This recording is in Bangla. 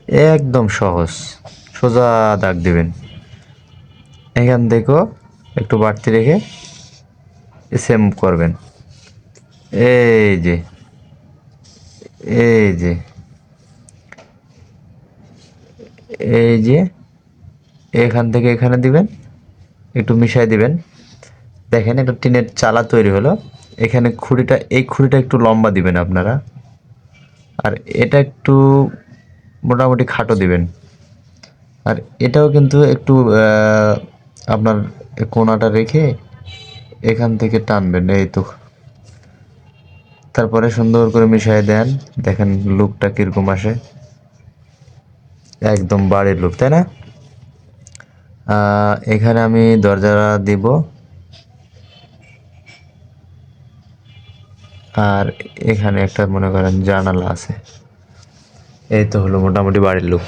একদম সহজ, সোজা দাগ দিবেন। এখান থেকেও একটু বাড়তি রেখে সেম করবেন। এই যে, এই যে, এই যে, এখান থেকে এখানে দিবেন, একটু মিশাই দিবেন। দেখেন একটা টিনের চালা তৈরি হলো। এখানে খুঁড়িটা, এই খুঁড়িটা একটু লম্বা দিবেন আপনারা, আর এটা একটু মোটামুটি খাটো দিবেন। আর এটাও কিন্তু একটু আপনার কোণাটা রেখে এখান থেকে টানবেন, এই তো। তারপরে সুন্দর করে মিশিয়ে দেন। দেখেন লুকটা কিরকম আসে, একদম বাড়ির লুক, তাই না? এখানে আমি দরজা দিব, আর এখানে একটা মনে করেন জানালা আছে। এই তো হলো মোটামুটি বাড়ির লুক।